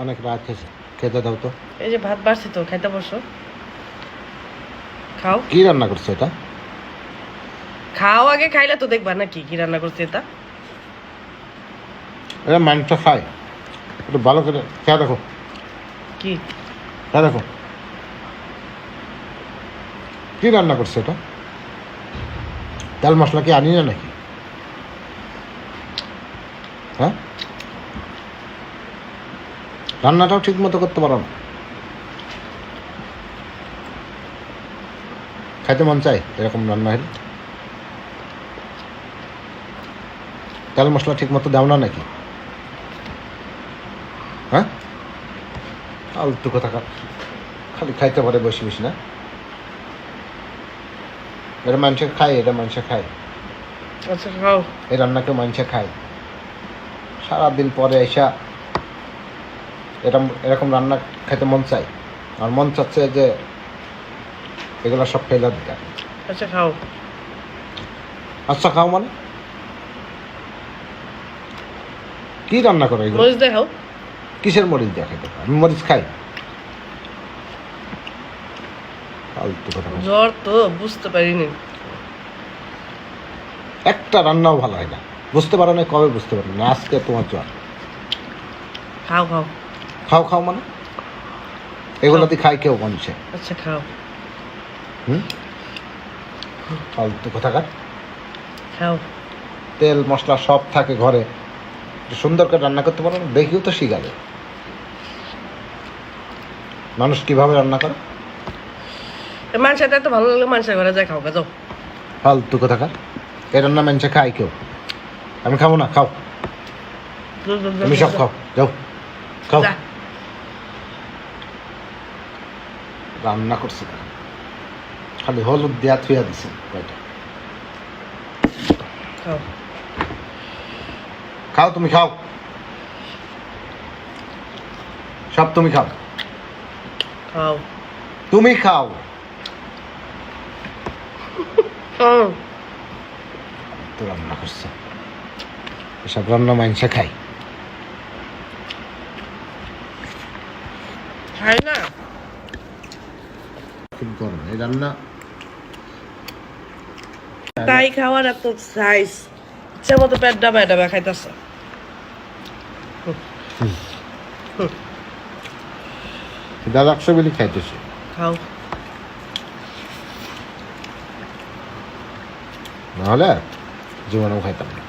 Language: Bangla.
অনেক রাত হয়েছে, খেতে দাও তো। এই যে ভাত বাড়ছে তো, খাইতে বসো, খাও। কি রান্না করছো এটা? খাও আগে, খাইলে তো দেখবা নাকি কি রান্না করছে এটা। এটা মাংস খায়, একটু ভালো করে খেয়ে দেখো, কি খেয়ে দেখো কি রান্না করছে এটা। তেল মশলা কি আনি না নাকি? হ্যাঁ, রান্নাটাও ঠিক মতো করতে পারো না। খাইতে মন চাই এরকম রান্না হলে? তেল মশলা ঠিক মতো দাও না নাকি? হ্যাঁ, আলতু কথা, খালি খাইতে পারে বসে বসে না। এটা মানুষে খায়, এটা মানুষে খায়। আচ্ছা খাও। এই রান্নাকে মানুষে খায়। সারাদিন পরে এসা এরকম রান্না খেতে মন চাই, আর মন চাচ্ছে যে এগুলো সব ফেলে দিতে। আচ্ছা খাও। আচ্ছা খাও মানে কি রান্না করো এগুলো? মরিচ দেখাও। কিসের মরিচ দিয়ে খাইতে? আমি মরিচ খাই? ফালতু কথা বলছো। জ্বর তো বুঝতে পারিনি। একটা রান্নাও ভালো হয় না, বুঝতে পারো না? কবে বুঝতে পারো না? আজকে তোমার জ্বর। খাও খাও। খাও খাও মানে এগুলোতে খাই কেউ মানুষে? আচ্ছা খাও। ফালতু কথাকার। খাও। তেল মশলা সব থাকে ঘরে, সুন্দর করে রান্না করতে পারো না? দেখিও তো শিখাবে মানুষ কিভাবে রান্না করে। মানুষের এত ভালো লাগলে মানুষের ঘরে যায় খাও, যাও। ফালতু কথাকার। এই রান্না মানুষে খায় কেউ? আমি খাবো না, খাও। তুমি সব খাও, যাও খাও। যা। রান্না করছে খালি হলুদ দিয়া থুয়া দিছে কয়টা। খাও। খাও, তুমি খাও, সব তুমি খাও, খাও। তুমি খাও। খাও। তো রান্না করছে, এসব রান্না মানুষে খায়। খাই না। খুব গরম এই রান্না। তাই খাওয়ার এত সাইজ, ইচ্ছা মতো পেট ডাবায় ডাবায় খাইতেছে। দাদা একশো বেলি খাইতেছে। খাও। নাহলে জীবনেও খাইতাম না।